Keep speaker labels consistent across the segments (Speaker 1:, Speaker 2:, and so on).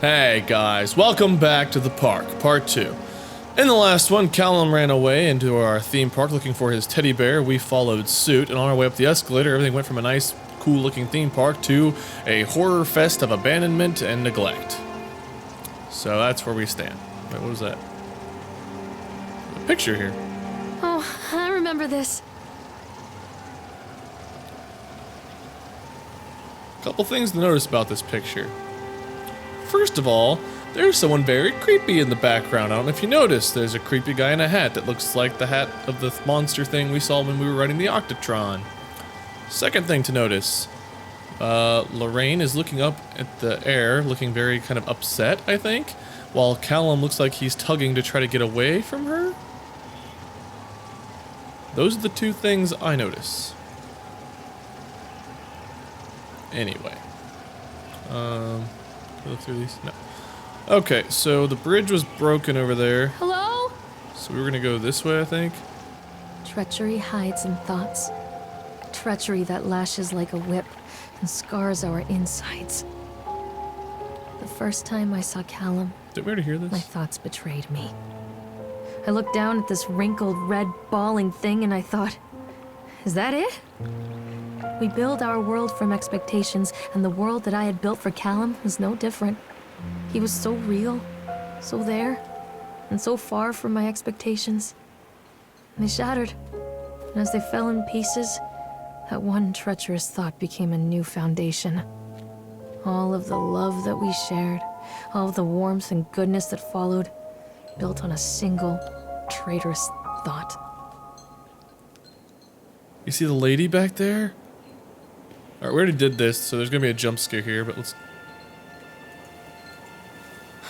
Speaker 1: Hey guys, welcome back to the park, part 2. In the last one, Callum ran away into our theme park looking for his teddy bear. We followed suit, and on our way up the escalator, everything went from a nice, cool-looking theme park to a horror fest of abandonment and neglect. So that's where we stand. Wait, what was that? A picture here.
Speaker 2: Oh, I remember this.
Speaker 1: Couple things to notice about this picture. First of all, there's someone very creepy in the background. I don't know if you noticed, there's a creepy guy in a hat that looks like the hat of the monster thing we saw when we were riding the Octotron. Second thing to notice, Lorraine is looking up at the air, looking very kind of upset, I think, while Callum looks like he's tugging to try to get away from her. Those are the two things I notice. Anyway. Go through these? No. Okay, so the bridge was broken over there.
Speaker 2: Hello?
Speaker 1: So we were gonna go this way, I think.
Speaker 2: Treachery hides in thoughts. Treachery that lashes like a whip and scars our insides. The first time I saw Callum,
Speaker 1: Did we already hear this?
Speaker 2: my thoughts betrayed me. I looked down at this wrinkled, red, bawling thing and I thought, is that it? We build our world from expectations, and the world that I had built for Callum was no different. He was so real, so there, and so far from my expectations. They shattered, and as they fell in pieces, that one treacherous thought became a new foundation. All of the love that we shared, all of the warmth and goodness that followed, built on a single, traitorous thought.
Speaker 1: You see the lady back there? Alright, we already did this, so there's gonna be a jump scare here, but let's...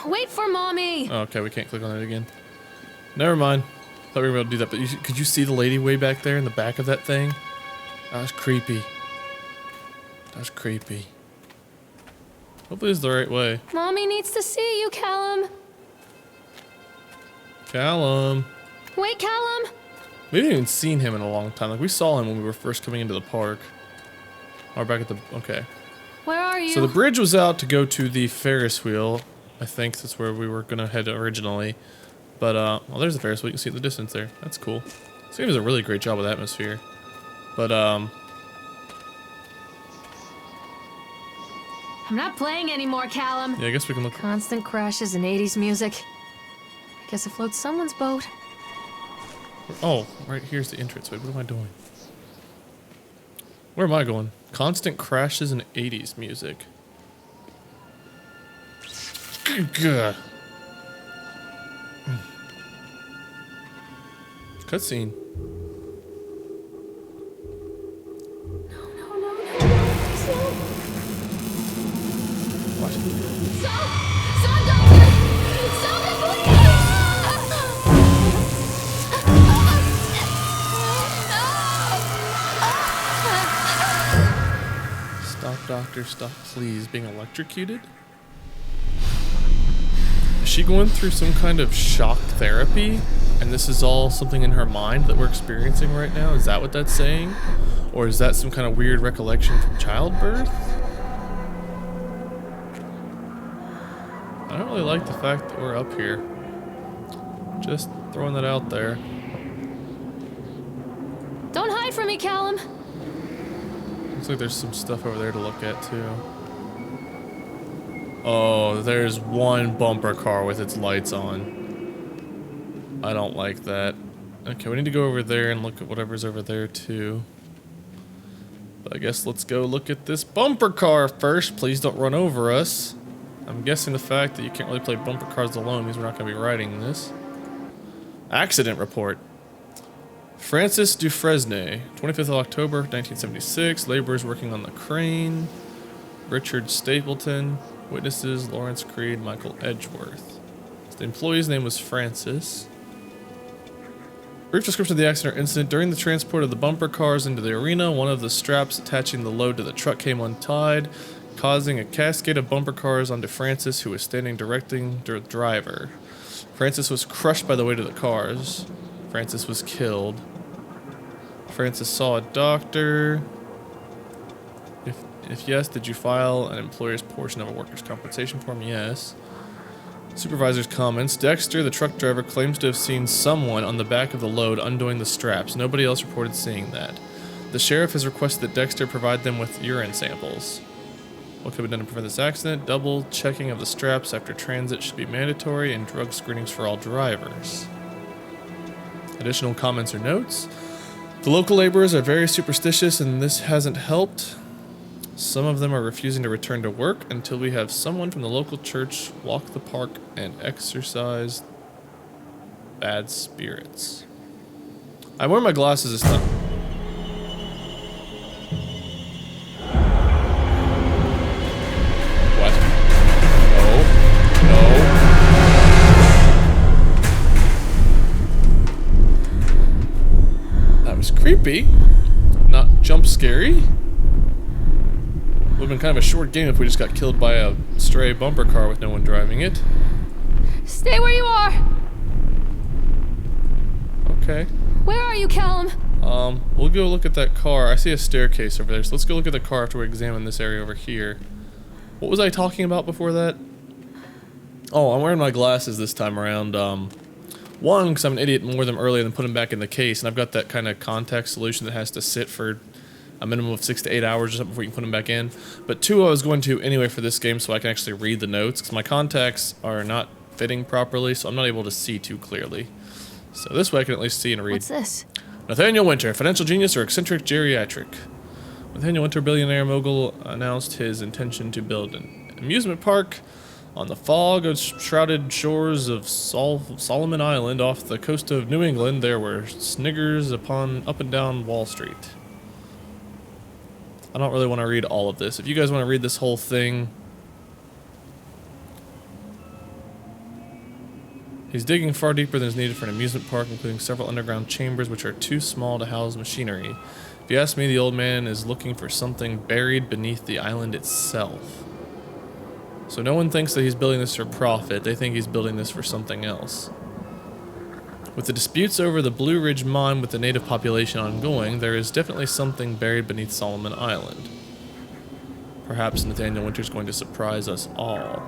Speaker 2: Wait for Mommy!
Speaker 1: Oh, okay, we can't click on it again. Never mind. Thought we were able to do that, but could you see the lady way back there in the back of that thing? That was creepy. That was creepy. Hopefully it's the right way.
Speaker 2: Mommy needs to see you, Callum!
Speaker 1: Callum.
Speaker 2: Wait, Callum!
Speaker 1: We haven't even seen him in a long time. Like, we saw him when we were first coming into the park. Or back at the... Okay.
Speaker 2: Where are you?
Speaker 1: So the bridge was out to go to the Ferris wheel. I think that's where we were gonna head originally. But, well, there's the Ferris wheel. You can see it in the distance there. That's cool. This game does a really great job with atmosphere. But,
Speaker 2: I'm not playing anymore, Callum.
Speaker 1: yeah, I guess we can look...
Speaker 2: Constant crashes and 80s music. I guess it floats someone's boat.
Speaker 1: Oh, right here's the entrance. Wait, what am I doing? Where am I going? Constant crashes and 80s music. Good. Cutscene.
Speaker 2: No.
Speaker 1: Watch it.
Speaker 2: Son, don't! Son,
Speaker 1: Stop, doctor, stop, please. Being electrocuted? Is she going through some kind of shock therapy? And this is all something in her mind that we're experiencing right now? Is that what that's saying? Or is that some kind of weird recollection from childbirth? I don't really like the fact that we're up here. Just throwing that out there.
Speaker 2: Don't hide from me, Callum.
Speaker 1: Looks like there's some stuff over there to look at too. Oh, there's one bumper car with its lights on. I don't like that. Okay, we need to go over there and look at whatever's over there too. But I guess let's go look at this bumper car first. Please don't run over us. I'm guessing the fact that you can't really play bumper cars alone means we're not going to be riding this. Accident report. Francis Dufresne, 25th of October, 1976. Laborers working on the crane. Richard Stapleton. Witnesses, Lawrence Creed, Michael Edgeworth. The employee's name was Francis. Brief description of the accident or incident. During the transport of the bumper cars into the arena, one of the straps attaching the load to the truck came untied, causing a cascade of bumper cars onto Francis, who was standing directing the driver. Francis was crushed by the weight of the cars. Francis was killed. Francis saw a doctor. If yes, did you file an employer's portion of a workers' compensation form? Yes. Supervisor's comments. Dexter, the truck driver, claims to have seen someone on the back of the load undoing the straps. Nobody else reported seeing that. The sheriff has requested that Dexter provide them with urine samples. What could be done to prevent this accident? Double checking of the straps after transit should be mandatory, and drug screenings for all drivers. Additional comments or notes? The local laborers are very superstitious, and this hasn't helped. Some of them are refusing to return to work until we have someone from the local church walk the park and exorcise bad spirits. I'm wearing my glasses this time. What? No. That was creepy. Not jump scary. Would have been kind of a short game if we just got killed by a stray bumper car with no one driving it.
Speaker 2: Stay where you are!
Speaker 1: Okay.
Speaker 2: Where are you, Callum?
Speaker 1: We'll go look at that car. I see a staircase over there, so let's go look at the car after we examine this area over here. What was I talking about before that? Oh, I'm wearing my glasses this time around. One, because I'm an idiot and wore them earlier and put them back in the case, and I've got that kind of contact solution that has to sit for a minimum of 6 to 8 hours or something before you can put them back in. But two, I was going to anyway for this game so I can actually read the notes, because my contacts are not fitting properly, so I'm not able to see too clearly. So this way I can at least see and read.
Speaker 2: What's this?
Speaker 1: Nathaniel Winter, financial genius or eccentric geriatric. Nathaniel Winter, billionaire mogul, announced his intention to build an amusement park on the fog-shrouded shores of Solomon Island off the coast of New England. There were sniggers up and down Wall Street. I don't really want to read all of this. If you guys want to read this whole thing... He's digging far deeper than is needed for an amusement park, including several underground chambers which are too small to house machinery. If you ask me, the old man is looking for something buried beneath the island itself. So no one thinks that he's building this for profit. They think he's building this for something else. With the disputes over the Blue Ridge mine with the native population ongoing, there is definitely something buried beneath Solomon Island. Perhaps Nathaniel Winter's going to surprise us all.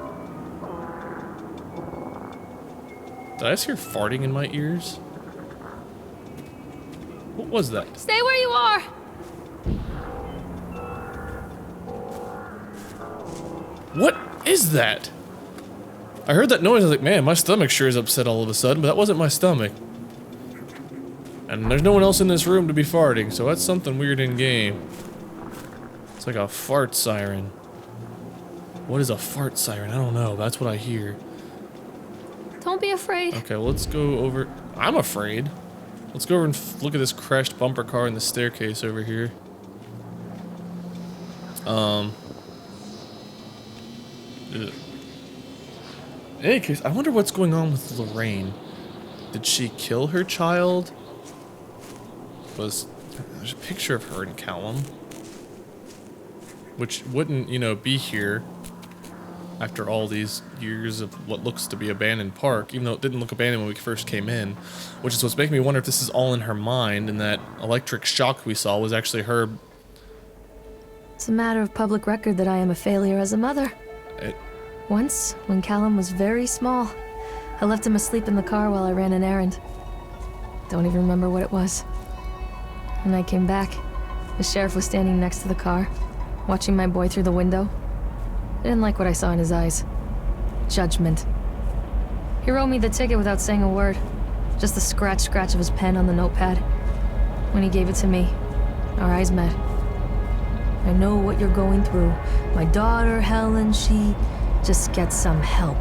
Speaker 1: Did I just hear farting in my ears? What was that?
Speaker 2: Stay where you are!
Speaker 1: What is that? I heard that noise, I was like, man, my stomach sure is upset all of a sudden, but that wasn't my stomach. And there's no one else in this room to be farting, so that's something weird in game. It's like a fart siren. What is a fart siren? I don't know, that's what I hear.
Speaker 2: Don't be afraid.
Speaker 1: Okay, well, let's go over... I'm afraid. Let's go over and look at this crashed bumper car in the staircase over here. Ugh. In any case, I wonder what's going on with Lorraine. Did she kill her child? There's a picture of her in Callum. Which wouldn't, you know, be here after all these years of what looks to be abandoned park, even though it didn't look abandoned when we first came in. Which is what's making me wonder if this is all in her mind and that electric shock we saw was actually her.
Speaker 2: It's a matter of public record that I am a failure as a mother. Once, when Callum was very small, I left him asleep in the car while I ran an errand. Don't even remember what it was. When I came back, the sheriff was standing next to the car, watching my boy through the window. I didn't like what I saw in his eyes. Judgment. He wrote me the ticket without saying a word. Just the scratch of his pen on the notepad. When he gave it to me, our eyes met. I know what you're going through. My daughter, Helen, she... just get some help.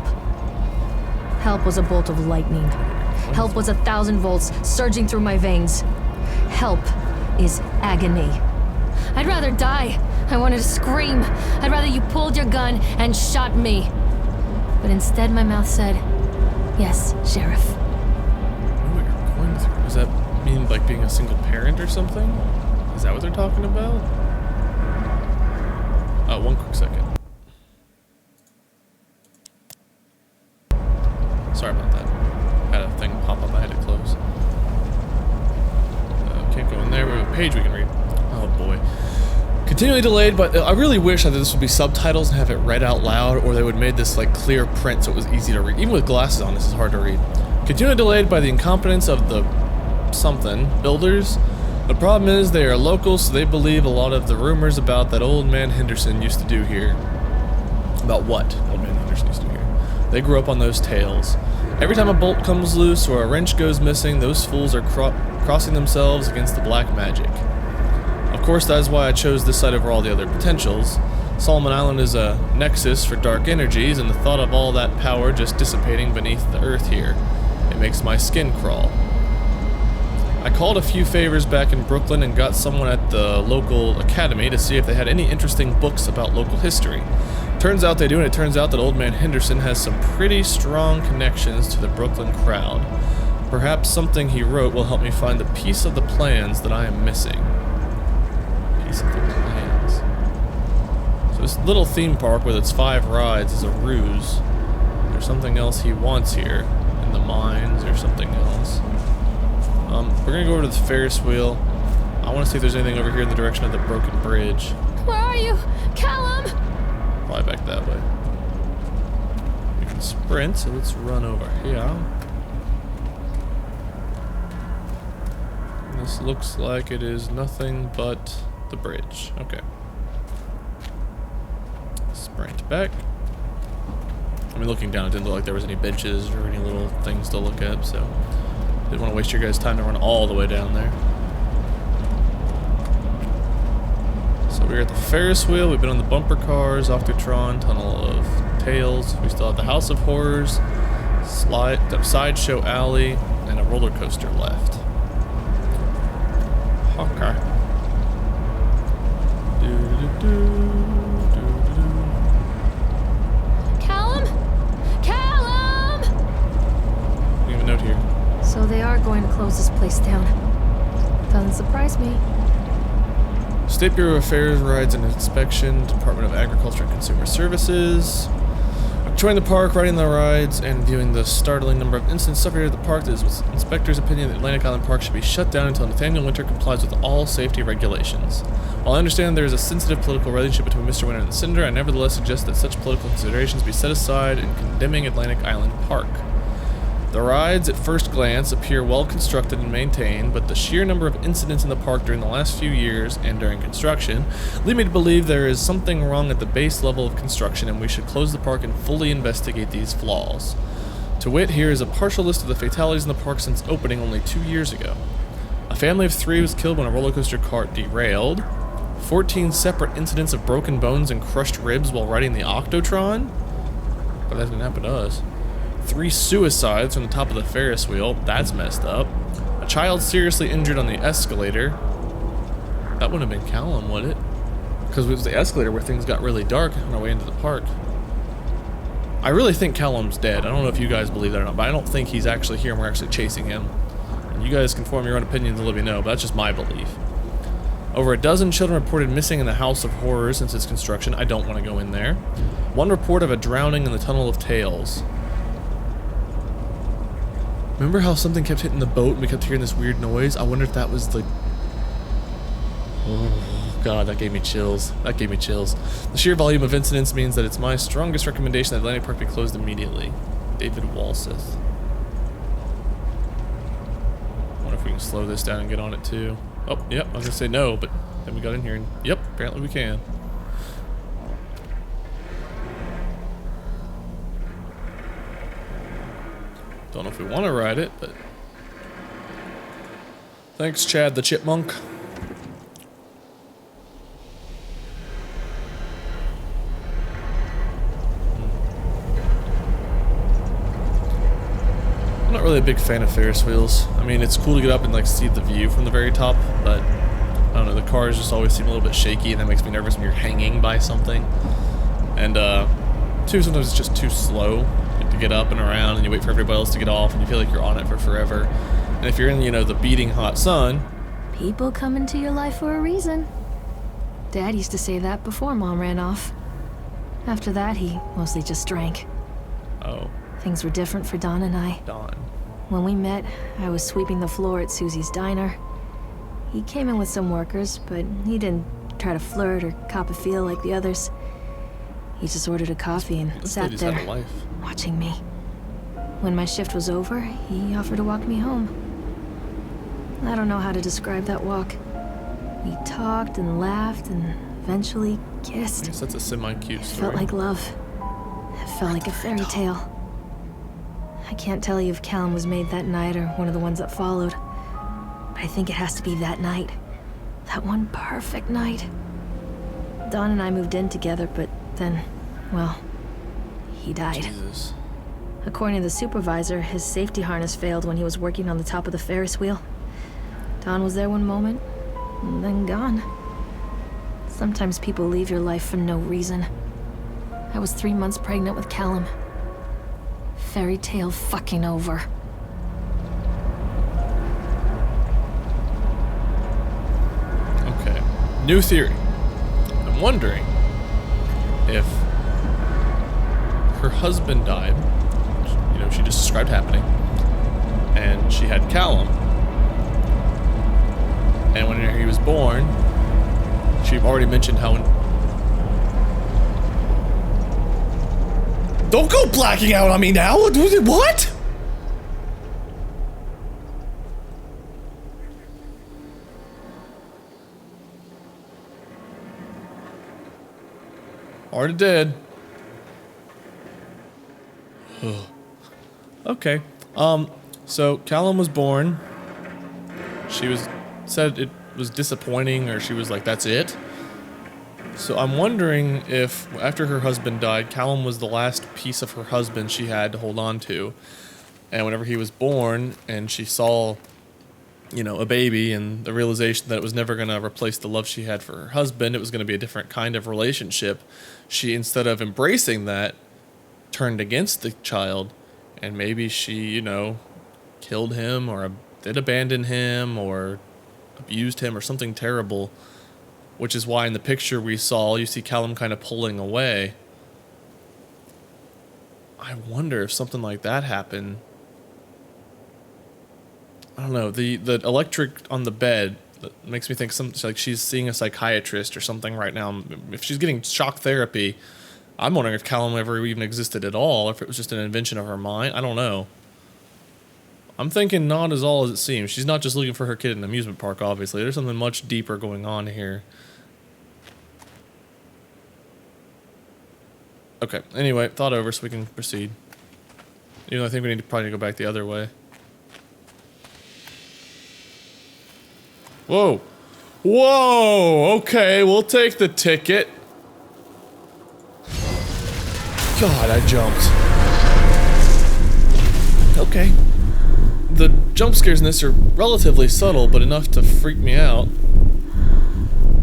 Speaker 2: Help was a bolt of lightning. Help was 1,000 volts surging through my veins. Help is agony. I'd rather die. I wanted to scream. I'd rather you pulled your gun and shot me. But instead my mouth said, yes, Sheriff.
Speaker 1: I know what you're going through. Does that mean like being a single parent or something? Is that what they're talking about? One quick second. Sorry about that. Had a thing pop up, I had to close. Can't go in there, we have a page we can read. Oh boy. Continually delayed, but I really wish that this would be subtitles and have it read out loud, or they would made this like clear print so it was easy to read. Even with glasses on, this is hard to read. Continually delayed by the incompetence of the builders. The problem is they are locals, so they believe a lot of the rumors about that old man Henderson used to do here. About what old man Henderson used to do here. They grew up on those tales. Every time a bolt comes loose or a wrench goes missing, those fools are crossing themselves against the black magic. Of course, that is why I chose this site over all the other potentials. Solomon Island is a nexus for dark energies, and the thought of all that power just dissipating beneath the earth here, it makes my skin crawl. I called a few favors back in Brooklyn and got someone at the local academy to see if they had any interesting books about local history. Turns out they do, and it turns out that old man Henderson has some pretty strong connections to the Brooklyn crowd. Perhaps something he wrote will help me find the piece of the plans that I am missing. Piece of the plans. So this little theme park with its 5 rides is a ruse. There's something else he wants here, in the mines or something else. We're gonna go over to the Ferris wheel. I want to see if there's anything over here in the direction of the broken bridge.
Speaker 2: Where are you? Callum!
Speaker 1: Probably back that way. We can sprint, so let's run over here. This looks like it is nothing but the bridge. Okay. Sprint back. I mean, looking down, it didn't look like there was any benches or any little things to look at, so didn't want to waste your guys' time to run all the way down there. So we're at the Ferris wheel. We've been on the bumper cars, Octotron, Tunnel of Tales. We still have the House of Horrors, the Sideshow Alley, and a roller coaster left. Okay.
Speaker 2: Callum? Callum!
Speaker 1: We have a note here.
Speaker 2: So they are going to close this place down. Doesn't surprise me.
Speaker 1: State Bureau of Affairs rides and inspection, Department of Agriculture and Consumer Services. Touring the park, riding the rides, and viewing the startling number of incidents suffered at the park, it is inspector's opinion that Atlantic Island Park should be shut down until Nathaniel Winter complies with all safety regulations. While I understand there is a sensitive political relationship between Mr. Winter and the Senator, I nevertheless suggest that such political considerations be set aside in condemning Atlantic Island Park. The rides, at first glance, appear well constructed and maintained, but the sheer number of incidents in the park during the last few years and during construction lead me to believe there is something wrong at the base level of construction, and we should close the park and fully investigate these flaws. To wit, here is a partial list of the fatalities in the park since opening only 2 years ago. A family of 3 was killed when a roller coaster cart derailed. 14 separate incidents of broken bones and crushed ribs while riding the Octotron. But that didn't happen to us. 3 suicides from the top of the Ferris wheel. That's messed up. A child seriously injured on the escalator. That wouldn't have been Callum, would it? Because it was the escalator where things got really dark on our way into the park. I really think Callum's dead. I don't know if you guys believe that or not, but I don't think he's actually here and we're actually chasing him. And you guys can form your own opinions and let me know, but that's just my belief. Over a dozen children reported missing in the House of Horrors since its construction. I don't want to go in there. 1 report of a drowning in the Tunnel of Tales. Remember how something kept hitting the boat and we kept hearing this weird noise? I wonder if that was the... Oh god, that gave me chills. That gave me chills. The sheer volume of incidents means that it's my strongest recommendation that Atlantic Park be closed immediately. David Walseth. I wonder if we can slow this down and get on it too. Oh, yep, I was gonna say no, but then we got in here and... Yep, apparently we can. Don't know if we want to ride it, but... Thanks, Chad the Chipmunk. I'm not really a big fan of Ferris wheels. I mean, it's cool to get up and like see the view from the very top, but I don't know, the cars just always seem a little bit shaky, and that makes me nervous when you're hanging by something. And two, sometimes it's just too slow to get up and around, and you wait for everybody else to get off, and you feel like you're on it for forever. And if you're in, you know, the beating hot sun...
Speaker 2: People come into your life for a reason. Dad used to say that before Mom ran off. After that, he mostly just drank.
Speaker 1: Oh.
Speaker 2: Things were different for Don and I.
Speaker 1: Don.
Speaker 2: When we met, I was sweeping the floor at Susie's diner. He came in with some workers, but he didn't try to flirt or cop a feel like the others. He just ordered a coffee and
Speaker 1: This
Speaker 2: sat
Speaker 1: lady's had a
Speaker 2: there,
Speaker 1: life.
Speaker 2: watching me. When my shift was over, he offered to walk me home. I don't know how to describe that walk. We talked and laughed and eventually
Speaker 1: I
Speaker 2: kissed.
Speaker 1: guess that's a semi-cute
Speaker 2: It
Speaker 1: story.
Speaker 2: felt like love. It felt like a fairy tale. I can't tell you if Callum was made that night or one of the ones that followed. But I think it has to be that night. That one perfect night. Dawn and I moved in together, but then, well, he died.
Speaker 1: Jesus.
Speaker 2: According to the supervisor, his safety harness failed when he was working on the top of the Ferris wheel. Dawn was there one moment, and then gone. Sometimes people leave your life for no reason. I was 3 months pregnant with Callum. Fairy tale fucking over.
Speaker 1: Okay. New theory. I'm wondering if her husband died, you know, she just described happening, and she had Callum. And when he was born, she already mentioned how... Don't go blacking out on me now! What? Already dead. Okay. So Callum was born. She said it was disappointing, or she was like, that's it. So I'm wondering if after her husband died, Callum was the last piece of her husband she had to hold on to. And whenever he was born and she saw, you know, a baby and the realization that it was never going to replace the love she had for her husband, it was going to be a different kind of relationship. She, instead of embracing that, turned against the child, and maybe she, you know, killed him or did abandon him or abused him or something terrible, which is why in the picture we saw, you see Callum kind of pulling away. I wonder if something like that happened. I don't know, the electric on the bed makes me think something like she's seeing a psychiatrist or something right now. If she's getting shock therapy, I'm wondering if Callum ever even existed at all, if it was just an invention of her mind. I don't know. I'm thinking not as all as it seems. She's not just looking for her kid in an amusement park, obviously. There's something much deeper going on here. Okay, anyway, thought over so we can proceed. Even though I think we need to probably go back the other way. Whoa. Whoa! Okay, we'll take the ticket. God, I jumped. Okay. The jump scares in this are relatively subtle, but enough to freak me out.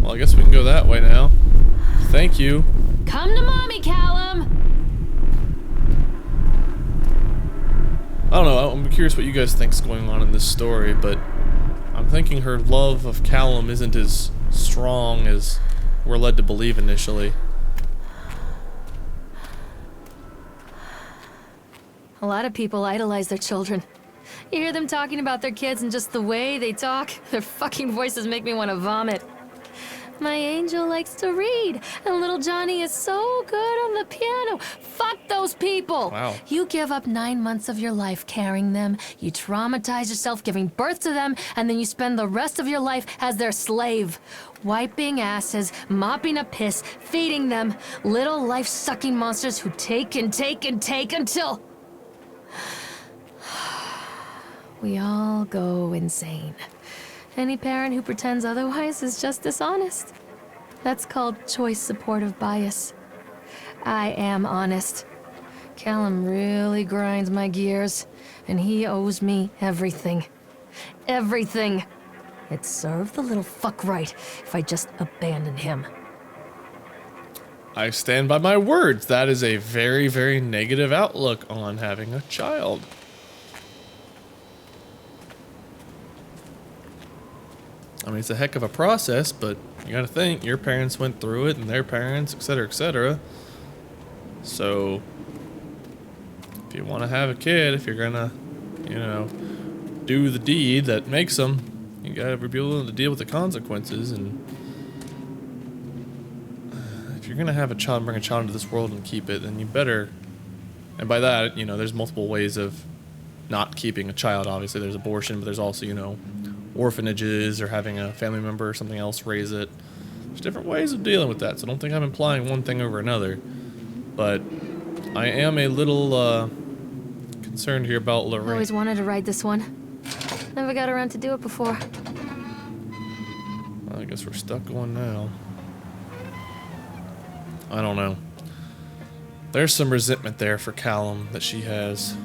Speaker 1: Well, I guess we can go that way now. Thank you.
Speaker 2: Come to mommy, Callum!
Speaker 1: I don't know, I'm curious what you guys think's going on in this story, but I'm thinking her love of Callum isn't as strong as we're led to believe initially.
Speaker 2: A lot of people idolize their children. You hear them talking about their kids and just the way they talk, their fucking voices make me want to vomit. My angel likes to read, and little Johnny is so good on the piano. Fuck those people!
Speaker 1: Wow.
Speaker 2: You give up 9 months of your life carrying them, you traumatize yourself giving birth to them, and then you spend the rest of your life as their slave. Wiping asses, mopping up piss, feeding them. Little life-sucking monsters who take and take and take until... we all go insane. Any parent who pretends otherwise is just dishonest. That's called choice supportive bias. I am honest. Callum really grinds my gears, and he owes me everything. Everything. It'd serve the little fuck right if I just abandoned him.
Speaker 1: I stand by my words. That is a very, very negative outlook on having a child. I mean, it's a heck of a process, but you gotta think, your parents went through it, and their parents, etc., etc. So, if you want to have a kid, if you're gonna, you know, do the deed that makes them, you gotta be able to deal with the consequences, and you're gonna have a child, bring a child into this world and keep it, then you better. And by that, you know, there's multiple ways of not keeping a child. Obviously, there's abortion, but there's also, you know, orphanages or having a family member or something else raise it. There's different ways of dealing with that, so don't think I'm implying one thing over another. But I am a little concerned here about Lorraine.
Speaker 2: I always wanted to ride this one. Never got around to do it before.
Speaker 1: I guess we're stuck going now. I don't know. There's some resentment there for Callum that she has.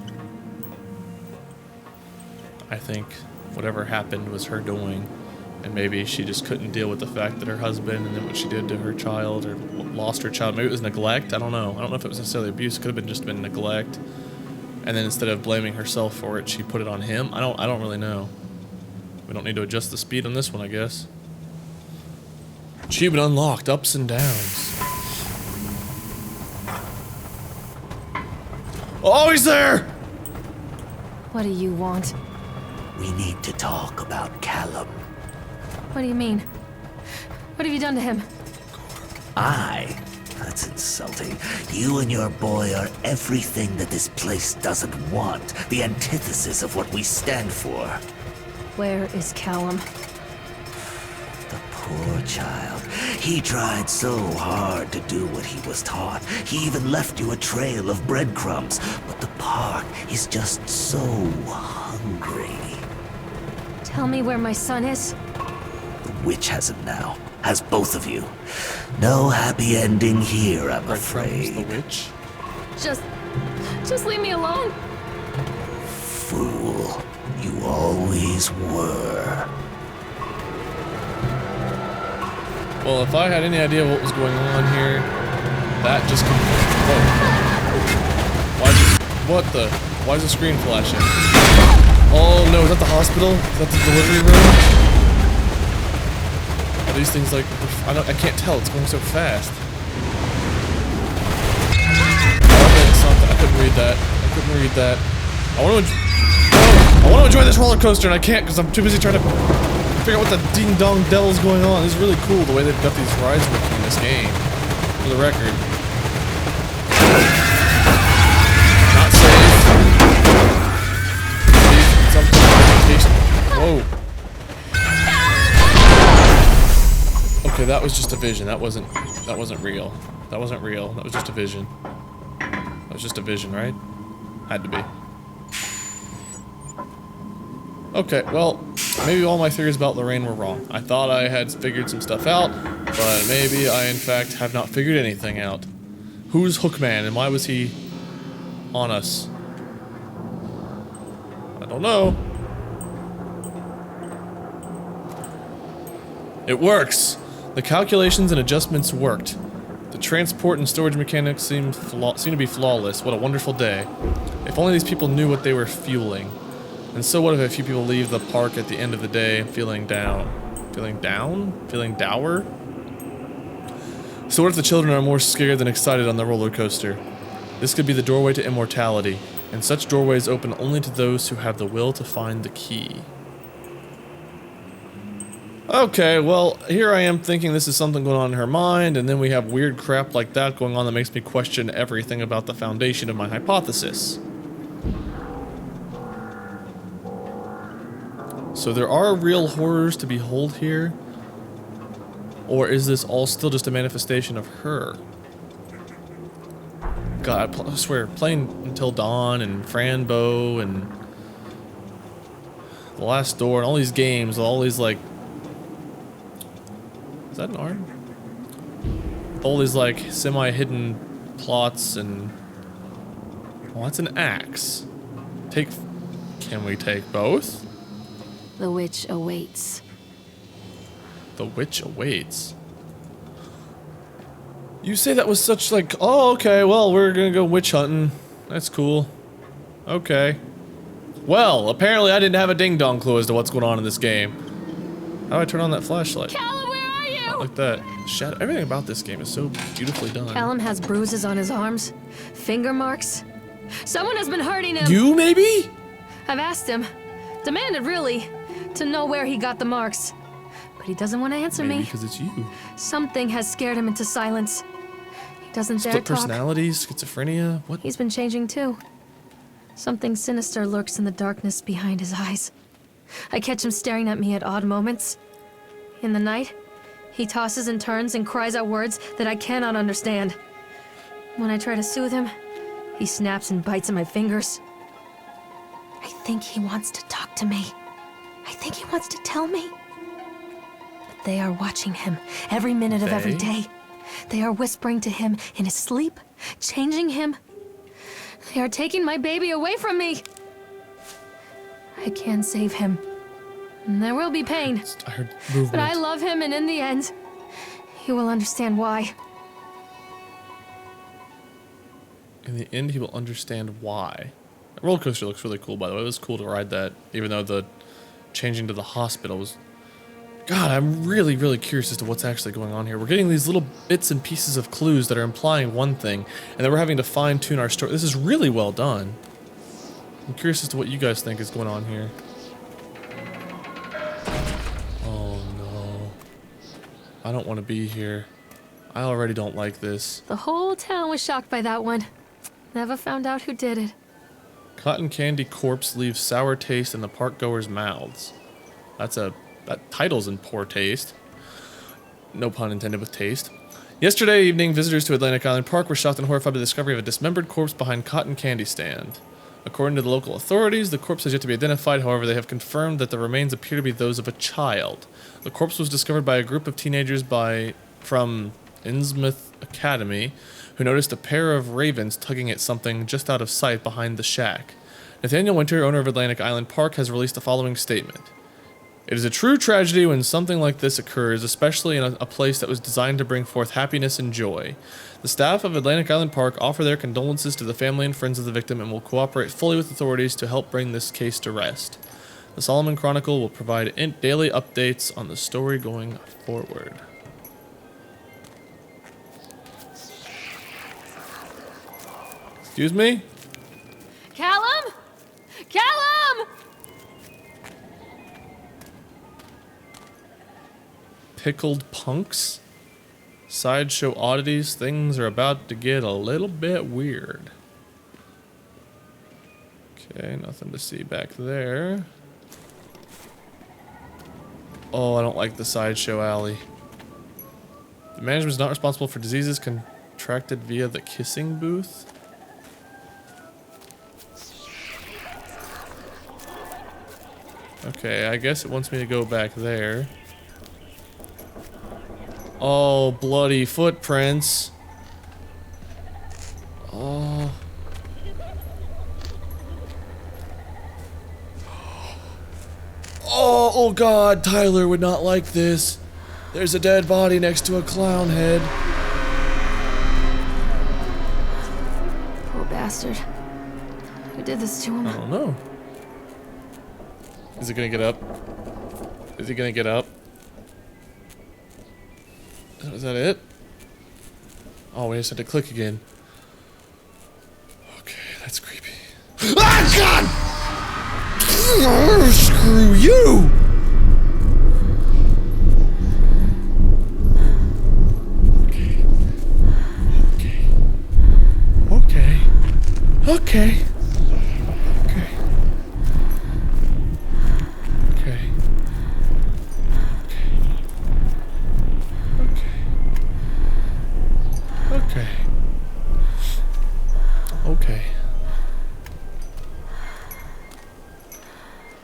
Speaker 1: I think whatever happened was her doing. And maybe she just couldn't deal with the fact that her husband and then what she did to her child or lost her child. Maybe it was neglect. I don't know. I don't know if it was necessarily abuse. It could have just been neglect. And then instead of blaming herself for it, she put it on him. I don't really know. We don't need to adjust the speed on this one, I guess. Achievement unlocked. Ups and downs. Oh, he's there!
Speaker 2: What do you want?
Speaker 3: We need to talk about Callum.
Speaker 2: What do you mean? What have you done to him?
Speaker 3: That's insulting. You and your boy are everything that this place doesn't want. The antithesis of what we stand for.
Speaker 2: Where is Callum?
Speaker 3: The poor child. He tried so hard to do what he was taught. He even left you a trail of breadcrumbs. But the park is just so hungry.
Speaker 2: Tell me where my son is.
Speaker 3: The witch has him now. Has both of you. No happy ending here, I'm
Speaker 1: Breadcrumbs,
Speaker 3: afraid.
Speaker 1: the witch.
Speaker 2: Just leave me alone.
Speaker 3: Fool. You always were.
Speaker 1: Well, if I had any idea what was going on here, that just why is the screen flashing? Oh no, is that the hospital? Is that the delivery room? Are these things like, I can't tell, it's going so fast. I couldn't read that. I want to enjoy this roller coaster and I can't because I'm too busy trying to figure out what the ding dong devil's going on. This is really cool the way they've got these rides working in this game. For the record. Not safe. Whoa. Okay, that was just a vision. That wasn't real. That wasn't real. That was just a vision. That was just a vision, right? Had to be. Okay, well, maybe all my theories about Lorraine were wrong. I thought I had figured some stuff out, but maybe I in fact have not figured anything out. Who's Hookman and why was he on us? I don't know. It works! The calculations and adjustments worked. The transport and storage mechanics seem to be flawless. What a wonderful day. If only these people knew what they were fueling. And so what if a few people leave the park at the end of the day feeling down? Feeling down? Feeling dour? So what if the children are more scared than excited on the roller coaster? This could be the doorway to immortality, and such doorways open only to those who have the will to find the key. Okay, well, here I am thinking this is something going on in her mind, and then we have weird crap like that going on that makes me question everything about the foundation of my hypothesis. So there are real horrors to behold here? Or is this all still just a manifestation of her? God, I swear, playing Until Dawn and Franbo and The Last Door and all these games, all these like... Is that an arm? All these like semi-hidden plots and... Well, that's an axe. Can we take both?
Speaker 2: The witch awaits.
Speaker 1: The witch awaits. You say that was such like, oh, okay, well, we're gonna go witch hunting. That's cool. Okay. Well, apparently I didn't have a ding-dong clue as to what's going on in this game. How do I turn on that flashlight?
Speaker 2: Callum, where are you?
Speaker 1: Not like that. Shadow. Everything about this game is so beautifully done.
Speaker 2: Callum has bruises on his arms, finger marks. Someone has been hurting him.
Speaker 1: You, maybe?
Speaker 2: I've asked him, demanded really, to know where he got the marks. But he doesn't want to answer
Speaker 1: Maybe
Speaker 2: me.
Speaker 1: because it's you.
Speaker 2: Something has scared him into silence. Doesn't dare
Speaker 1: Split
Speaker 2: talk.
Speaker 1: personalities, schizophrenia, what?
Speaker 2: He's been changing too. Something sinister lurks in the darkness behind his eyes. I catch him staring at me at odd moments. In the night, he tosses and turns and cries out words that I cannot understand. When I try to soothe him, he snaps and bites at my fingers. I think he wants to talk to me. I think he wants to tell me. But they are watching him every minute of every day. They are whispering to him in his sleep, changing him. They are taking my baby away from me. I can save him. And there will be pain.
Speaker 1: I heard movement.
Speaker 2: But I love him, and in the end, he will understand why.
Speaker 1: In the end, he will understand why. The roller coaster looks really cool, by the way. It was cool to ride that, even though the changing to the hospital was... God, I'm really, really curious as to what's actually going on here. We're getting these little bits and pieces of clues that are implying one thing, and then we're having to fine-tune our story. This is really well done. I'm curious as to what you guys think is going on here. Oh, no. I don't want to be here. I already don't like this.
Speaker 2: The whole town was shocked by that one. Never found out who did it.
Speaker 1: Cotton candy corpse leaves sour taste in the park goers' mouths. That title's in poor taste. No pun intended with taste. Yesterday evening, visitors to Atlantic Island Park were shocked and horrified by the discovery of a dismembered corpse behind cotton candy stand. According to the local authorities, the corpse has yet to be identified. However, they have confirmed that the remains appear to be those of a child. The corpse was discovered by a group of teenagers from Innsmouth Academy, who noticed a pair of ravens tugging at something just out of sight behind the shack. Nathaniel Winter, owner of Atlantic Island Park, has released the following statement. It is a true tragedy when something like this occurs, especially in a place that was designed to bring forth happiness and joy. The staff of Atlantic Island Park offer their condolences to the family and friends of the victim and will cooperate fully with authorities to help bring this case to rest. The Solomon Chronicle will provide daily updates on the story going forward. Excuse me?
Speaker 2: Callum? Callum!
Speaker 1: Pickled punks? Sideshow oddities? Things are about to get a little bit weird. Okay, nothing to see back there. Oh, I don't like the Sideshow alley. The management is not responsible for diseases contracted via the kissing booth. Okay, I guess it wants me to go back there. Oh, bloody footprints. Oh. Oh God, Tyler would not like this. There's a dead body next to a clown head.
Speaker 2: Poor bastard. Who did this to him?
Speaker 1: I don't know. Is it gonna get up? Is he gonna get up? Is that it? Oh, we just had to click again. Okay, that's creepy. Ah, God! Oh, screw you! Okay. Okay. Okay. Okay. Okay.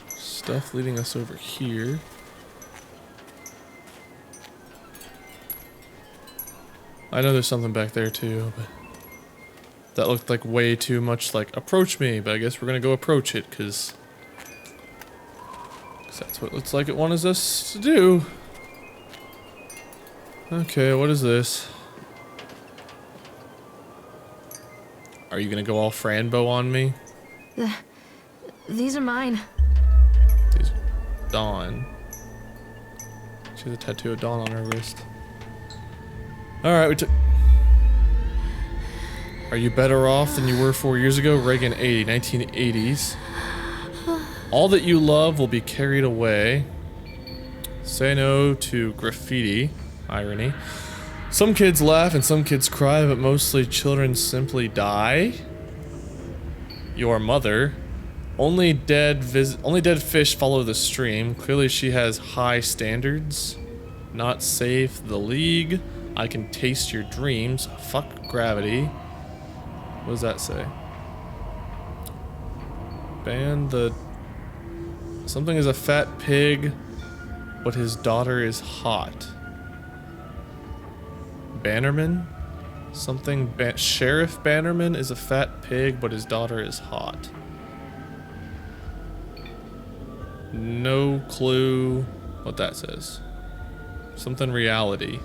Speaker 1: Stuff leading us over here. I know there's something back there too, but that looked like way too much like approach me, but I guess we're gonna go approach it because that's what it looks like it wanted us to do. Okay, what is this? Are you gonna go all Franbo on me?
Speaker 2: These are mine.
Speaker 1: These Dawn. She has a tattoo of Dawn on her wrist. Alright, we took... Are you better off than you were 4 years ago? Reagan 80, 1980s. All that you love will be carried away. Say no to graffiti. Irony. Some kids laugh and some kids cry, but mostly children simply die. Your mother. Only dead fish follow the stream. Clearly she has high standards. Not safe. The League. I can taste your dreams. Fuck gravity. What does that say? Ban the... Something is a fat pig, but his daughter is hot. Bannerman? Something... Sheriff Bannerman is a fat pig, but his daughter is hot. No clue what that says. Something reality.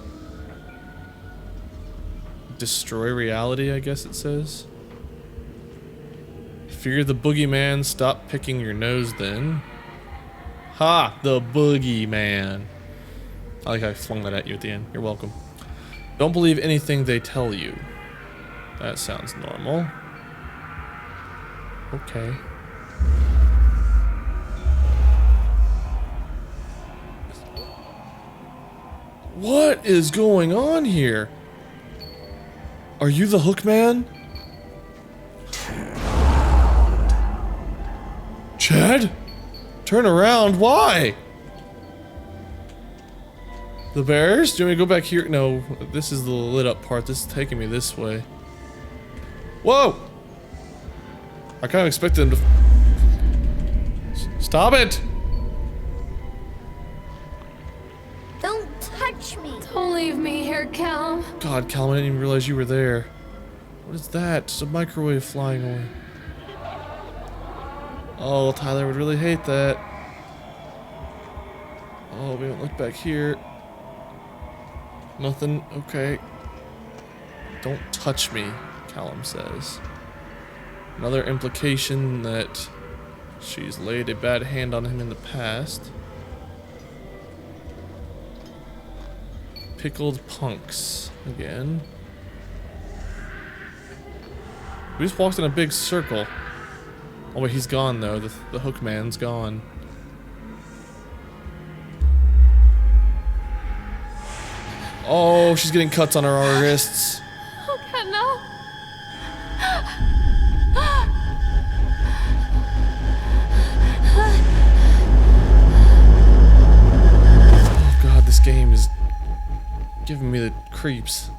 Speaker 1: Destroy reality, I guess it says. Fear the boogeyman, stop picking your nose then. Ha! The boogeyman. I like how I flung that at you at the end. You're welcome. Don't believe anything they tell you. That sounds normal. Okay. What is going on here? Are you the Hook Man? Chad? Turn around, why? The bears? Do you want me to go back here? No, this is the lit up part. This is taking me this way. Whoa! I kind of expected them to... Stop it!
Speaker 4: Don't touch me.
Speaker 2: Don't leave me here, Callum.
Speaker 1: God, Callum, I didn't even realize you were there. What is that? It's a microwave flying away. Oh, Tyler would really hate that. Oh, we don't look back here. Nothing. Okay. Don't touch me, Callum says. Another implication that she's laid a bad hand on him in the past. Pickled punks again. We just walked in a big circle. Oh wait, he's gone though. The Hook Man's gone. Oh, she's getting cuts on her wrists.
Speaker 2: Oh God, no.
Speaker 1: Oh God, this game is giving me the creeps.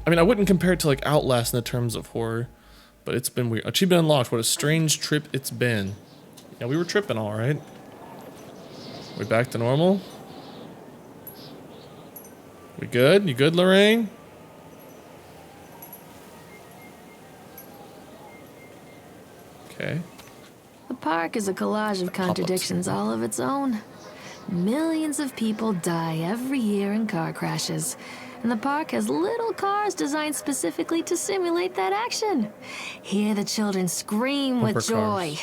Speaker 1: I mean, I wouldn't compare it to like Outlast in the terms of horror, but it's been weird. Achievement unlocked. What a strange trip it's been. Yeah, we were tripping all right. We back to normal? We good? You good, Lorraine? Okay.
Speaker 2: The park is a collage of contradictions all of its own. Millions of people die every year in car crashes, and the park has little cars designed specifically to simulate that action. Hear the children scream with joy.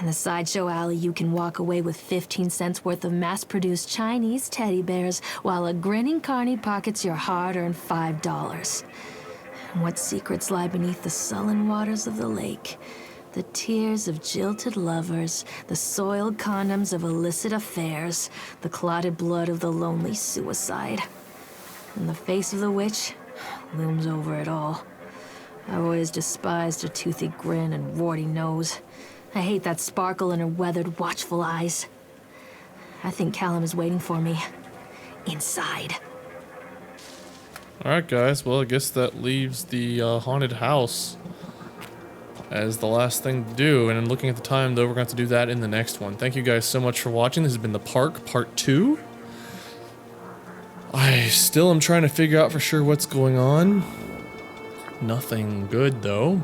Speaker 2: In the Sideshow alley, you can walk away with 15 cents worth of mass-produced Chinese teddy bears, while a grinning carny pockets your hard-earned $5. And what secrets lie beneath the sullen waters of the lake? The tears of jilted lovers, the soiled condoms of illicit affairs, the clotted blood of the lonely suicide. And the face of the witch looms over it all. I've always despised her toothy grin and warty nose. I hate that sparkle in her weathered, watchful eyes. I think Callum is waiting for me. Inside.
Speaker 1: Alright guys, well I guess that leaves the haunted house as the last thing to do, and looking at the time though, we're going to have to do that in the next one. Thank you guys so much for watching. This has been The Park Part 2. I still am trying to figure out for sure what's going on. Nothing good though.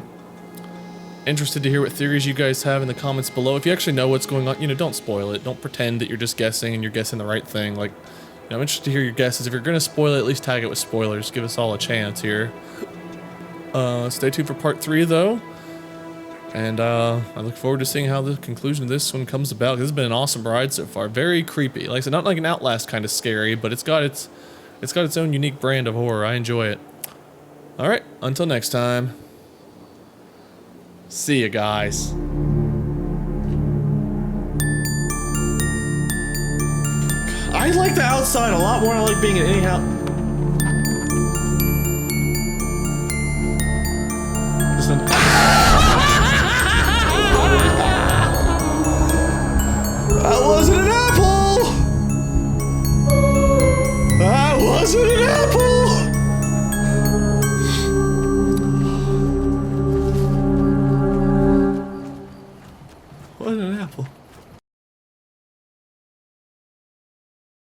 Speaker 1: Interested to hear what theories you guys have in the comments below. If you actually know what's going on, you know, don't spoil it. Don't pretend that you're just guessing and you're guessing the right thing. Like, you know, I'm interested to hear your guesses. If you're going to spoil it, at least tag it with spoilers. Give us all a chance here. Stay tuned for Part 3 though. And I look forward to seeing how the conclusion of this one comes about. This has been an awesome ride so far. Very creepy. Like I said, not like an Outlast kind of scary, but it's got its own unique brand of horror. I enjoy it. All right, until next time. See ya, guys. I like the outside a lot more than I like being in any house. is an